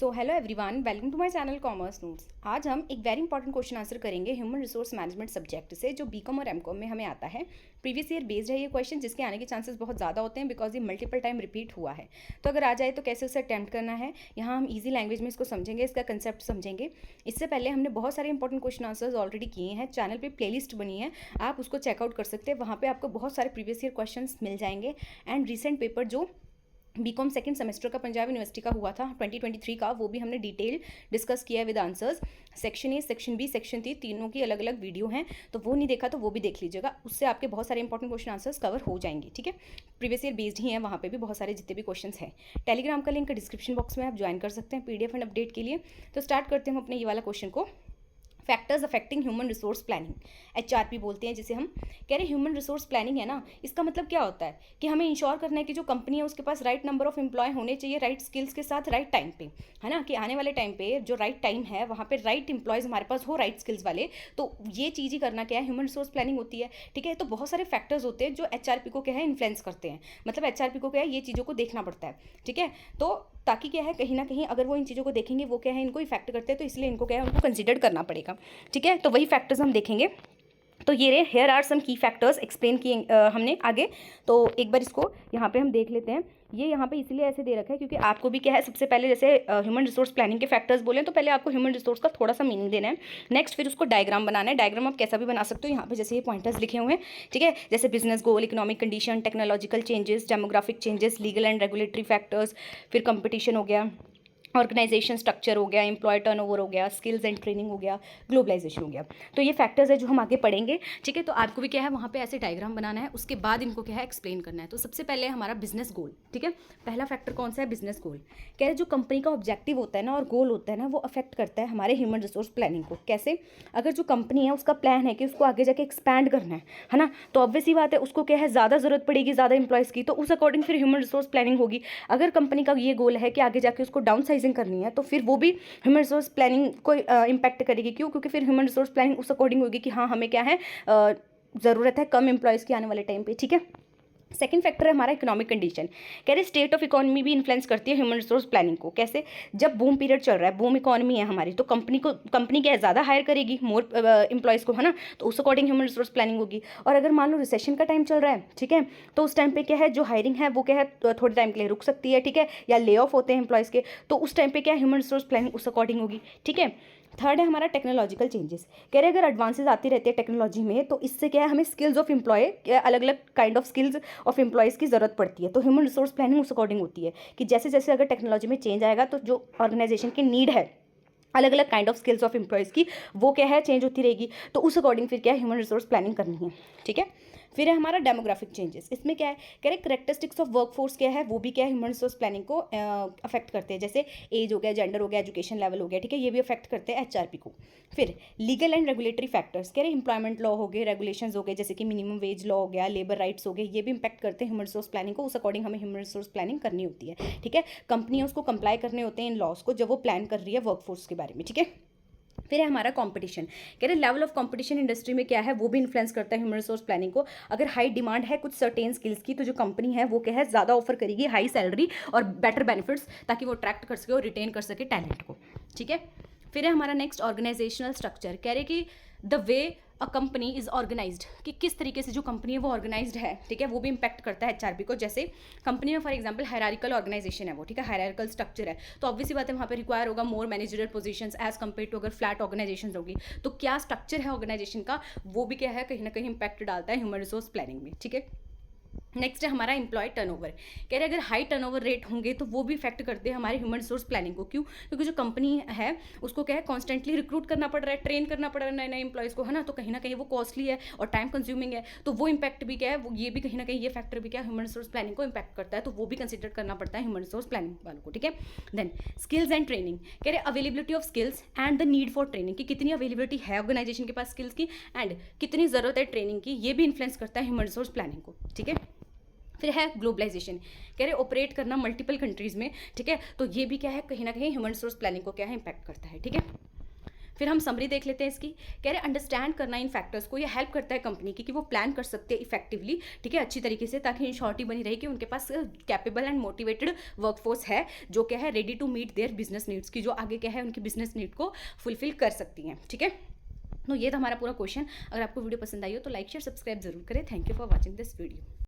So hello everyone, welcome to my channel commerce notes. आज हम एक वेरी इंपॉर्टेंट क्वेश्चन आंसर करेंगे human resource management subject से, जो बीकॉम और एमकॉम में हमें आता है। प्रीवियस ईयर बेस्ड है ये क्वेश्चन, जिसके आने के चांसेस बहुत ज़्यादा होते हैं बिकॉज ये मल्टीपल टाइम रिपीट हुआ है। तो अगर आ जाए तो कैसे उसे अटैम्प्ट करना है, यहाँ हम ईजी लैंग्वेज में इसको समझेंगे, इसका कंसेप्ट समझेंगे। इससे पहले हमने बहुत सारे इंपॉर्टेंट क्वेश्चन आंसर्स ऑलरेडी किए हैं, चैनल पर प्लेलिस्ट बनी है, आप उसको चेकआउट कर सकते हैं। वहाँ पर आपको बहुत सारे प्रीवियस ईयर क्वेश्चन मिल जाएंगे। एंड रिसेंट पेपर जो बीकॉम सेकंड सेमेस्टर का पंजाब यूनिवर्सिटी का हुआ था 2023 का, वो भी हमने डिटेल डिस्कस किया है with answers. Section A, section B, section C, तीनों की अलग अलग वीडियो हैं, तो वो नहीं देखा तो वो भी देख लीजिएगा। उससे आपके बहुत सारे इंपॉर्टेंट क्वेश्चन आंसर्स कवर हो जाएंगे। ठीक है, प्रीवियस ईयर बेस्ड ही हैं, वहाँ पे भी बहुत सारे जितने भी क्वेश्चन हैं। टेलीग्राम का लिंक डिस्क्रिप्शन बॉक्स में आप ज्वाइन कर सकते हैं PDF एंड अपडेट के लिए। तो स्टार्ट करते हैं अपने ये वाला क्वेश्चन को। Factors affecting human resource planning, HRP बोलते हैं जिसे हम। कह रहे ह्यूमन रिसोर्स प्लानिंग है ना, इसका मतलब क्या होता है कि हमें इंश्योर करना है कि जो कंपनी है उसके पास राइट नंबर ऑफ एम्प्लॉय होने चाहिए, राइट स्किल्स के साथ, राइट टाइम पे, है ना। कि आने वाले टाइम पे जो राइट टाइम है वहाँ पे राइट एम्प्लॉयज़ हमारे पास हो, राइट स्किल्स वाले। तो ये चीज़ ही करना क्या है, ह्यूमन रिसोर्स प्लानिंग होती है। ठीक है, तो बहुत सारे फैक्टर्स होते हैं जो HRP को क्या है इन्फ्लुएंस करते हैं, मतलब HRP को क्या है ये चीज़ों को देखना पड़ता है। ठीक है, तो ताकि क्या है कहीं ना कहीं अगर वो इन चीज़ों को देखेंगे, वो क्या है इनको इफेक्ट करते हैं, तो इसलिए इनको क्या है उनको कंसिडर करना पड़ेगा। ठीक है, तो वही फैक्टर्स हम देखेंगे। तो ये रहे, हेयर आर सम की फैक्टर्स एक्सप्लेन किए हमने आगे। तो एक बार इसको यहाँ पे हम देख लेते हैं। ये यहाँ पे इसलिए ऐसे दे रखा है क्योंकि आपको भी क्या है, सबसे पहले जैसे ह्यूमन रिसोर्स प्लानिंग के फैक्टर्स बोले तो पहले आपको ह्यूमन रिसोर्स का थोड़ा सा मीनिंग देना है। नेक्स्ट फिर उसको डायग्राम बनाना है। डायग्राम आप कैसा भी बना सकते हो, यहाँ पे जैसे ये पॉइंटर्स लिखे हुए हैं। ठीक है, जैसे business goal, economic condition, technological changes, demographic changes, legal and regulatory factors, फिर कंपटीशन हो गया, ऑर्गेनाइजेशन स्ट्रक्चर हो गया, एम्प्लॉय टर्नओवर हो गया, स्किल्स एंड ट्रेनिंग हो गया, ग्लोबलाइजेशन हो गया। तो ये फैक्टर्स है जो हम आगे पढ़ेंगे। ठीक है, तो आपको भी क्या है वहाँ पे ऐसे डायग्राम बनाना है, उसके बाद इनको क्या है एक्सप्लेन करना है। तो सबसे पहले हमारा बिजनेस गोल। ठीक है, पहला फैक्टर कौन सा है, बिजनेस गोल। कह रहे जो कंपनी का ऑब्जेक्टिव होता है ना और गोल होता है ना, वो अफेक्ट करता है हमारे ह्यूमन रिसोर्स प्लानिंग को। कैसे, अगर जो कंपनी है उसका प्लान है कि उसको आगे जाके एक्सपैंड करना है ना, तो ऑब्वियस ही बात है उसको क्या है ज़्यादा ज़रूरत पड़ेगी ज़्यादा इंप्लॉयज़ की, तो उस अकॉर्डिंग फिर ह्यूमन रिसोर्स प्लानिंग होगी। अगर कंपनी का ये गोल है कि आगे जाके उसको डाउन साइजिंग करनी है, तो फिर वो भी ह्यूमन रिसोर्स प्लानिंग को इम्पैक्ट करेगी। क्यों, क्योंकि फिर ह्यूमन रिसोर्स प्लानिंग उस अकॉर्डिंग होगी कि हाँ हमें क्या है ज़रूरत है कम एम्प्लॉयज़ की आने वाले टाइम पे। ठीक है, सेकंड फैक्टर है हमारा इकोनॉमिक कंडीशन। कह रहे स्टेट ऑफ इकोनॉमी भी इन्फ्लुएंस करती है ह्यूमन रिसोर्स प्लानिंग को। कैसे, जब बूम पीरियड चल रहा है, बूम इकोनॉमी है हमारी, तो कंपनी क्या है ज़्यादा हायर करेगी मोर एम्प्लॉयज़ को, है ना, तो उस अकॉर्डिंग ह्यूमन रिसोर्स प्लानिंग होगी। और अगर मान लो रिसेशन का टाइम चल रहा है, ठीक है, तो उस टाइम पे क्या है जो हायरिंग है वो क्या है थोड़े टाइम के लिए रुक सकती है। ठीक है, या ले ऑफ होते हैं एम्प्लॉयज़ के, तो उस टाइम पे क्या है ह्यूमन रिसोर्स प्लानिंग उस अकॉर्डिंग होगी। ठीक है, थर्ड है हमारा टेक्नोलॉजिकल चेंजेस। कह रहे अगर एडवांसेस आती रहती है टेक्नोलॉजी में, तो इससे क्या है हमें स्किल्स ऑफ एम्प्लॉय, अलग अलग kind of skills of employees की ज़रूरत पड़ती है। तो ह्यूमन रिसोर्स प्लानिंग उस अकॉर्डिंग होती है कि जैसे जैसे अगर टेक्नोलॉजी में चेंज आएगा, तो जो ऑर्गेनाइजेशन की नीड है अलग अलग kind of skills of employees की, वो क्या है चेंज होती रहेगी। तो उस अकॉर्डिंग फिर क्या है ह्यूमन रिसोर्स प्लानिंग करनी है। ठीक है, फिर है हमारा डेमोग्राफिक चेंजेस। इसमें क्या है, कह रहे करेक्टरिस्टिक्स ऑफ वर्कफोर्स क्या है, वो भी क्या है ह्यूमन रिसोर्स प्लानिंग को अफेक्ट करते हैं। जैसे एज हो गया, जेंडर हो गया, एजुकेशन लेवल हो गया। ठीक है, ये भी अफेक्ट करते हैं HRP को। फिर लीगल एंड रेगुलेटरी फैक्टर्स, कह रहे एम्प्लॉयमेंट लॉ हो गए, रेगुलेशंस हो गए, जैसे कि मिनिमम वेज लॉ हो गया, लेबर राइट्स हो गए, ये भी इंपैक्ट करते हैं ह्यूमन रिसोर्स प्लानिंग को। उस अकॉर्डिंग हमें ह्यूमन रिसोर्स प्लानिंग करनी होती है। ठीक है, कंपनी है उसको कंप्लाई करने होते हैं इन लॉज को जब वो प्लान कर रही है वर्कफोर्स के बारे में। ठीक है, फिर है हमारा कंपटीशन। कह रहे लेवल ऑफ कंपटीशन इंडस्ट्री में क्या है वो भी इन्फ्लुएंस करता है ह्यूमन रिसोर्स प्लानिंग को। अगर हाई डिमांड है कुछ सर्टेन स्किल्स की, तो जो कंपनी है वो क्या है ज़्यादा ऑफर करेगी हाई सैलरी और बेटर बेनिफिट्स, ताकि वो अट्रैक्ट कर सके और रिटेन कर सके टैलेंट को। ठीक है, फिर है हमारा नेक्स्ट ऑर्गेनाइजेशनल स्ट्रक्चर। कह रहे कि the way a company is organised, कि किस तरीके से जो कंपनी है वो ऑर्गेनाइज्ड है। ठीक है, वो भी इंपैक्ट करता है HRP को। जैसे कंपनी में फॉर एग्जांपल हायरार्किकल ऑर्गेनाइजेशन है वो, ठीक है, हायरार्किकल स्ट्रक्चर है, तो ऑब्वियसली बात है वहाँ पे रिक्वायर होगा more managerial positions as compare to अगर फ्लैट ऑर्गेनाइजेशन होगी। तो क्या स्ट्रक्चर है ऑर्गेनाइजेशन का, वो भी क्या है कहीं ना कहीं इंपैक्ट डालता है ह्यूमन रिसोर्स प्लानिंग में। ठीक है, नेक्स्ट है हमारा एम्प्लॉय टर्नओवर। कह रहे अगर हाई टर्नओवर रेट होंगे तो वो भी इफेक्ट करते हैं हमारे ह्यूमन रिसोर्स प्लानिंग को। क्यों, क्योंकि जो कंपनी है उसको क्या है कॉन्स्टेंटली रिक्रूट करना पड़ रहा है, ट्रेन करना पड़ रहा है नए नए एम्प्लॉयज़ को, है ना, तो कहीं ना कहीं वो कॉस्टली है और टाइम कंज्यूमिंग है। तो वो इम्पैक्ट भी क्या है, वो ये भी कहीं ना कहीं ये फैक्टर भी क्या है ह्यूमन रिसोर्स प्लानिंग को इम्पैक्ट करता है, तो वो भी कंसिडर करना पड़ता है ह्यूमन रिसोर्स प्लानिंग वालों को। ठीक है, देन स्किल्स एंड ट्रेनिंग। कह रहे availability of skills and the need for training, कि कितनी अवेलेबिलिटी है ऑर्गेनाइजेशन के पास स्किल्स की एंड कितनी ज़रूरत है ट्रेनिंग की, ये भी इन्फ्लुएंस करता है ह्यूमन रिसोर्स प्लानिंग को। ठीक है, फिर है ग्लोबलाइजेशन। कह रहे ऑपरेट करना मल्टीपल कंट्रीज़ में। ठीक है, तो ये भी क्या है कहीं ना कहीं ह्यूमन रिसोर्स प्लानिंग को क्या है इंपैक्ट करता है। ठीक है, फिर हम समरी देख लेते हैं इसकी। कह रहे अंडरस्टैंड करना इन फैक्टर्स को, ये हेल्प करता है कंपनी की कि वो प्लान कर सकते हैं इफेक्टिवली, ठीक है, अच्छी तरीके से, ताकि इंश्योरिटी बनी रहे कि उनके पास कैपेबल एंड मोटिवेटेड वर्कफोर्स है जो क्या है ready to meet their business needs की, जो आगे क्या है उनकी बिजनेस नीड को फुलफिल कर सकती हैं, ठीक है। तो ये था हमारा पूरा क्वेश्चन। अगर आपको वीडियो पसंद आई हो तो लाइक शेयर सब्सक्राइब जरूर करें। Thank you for watching this video.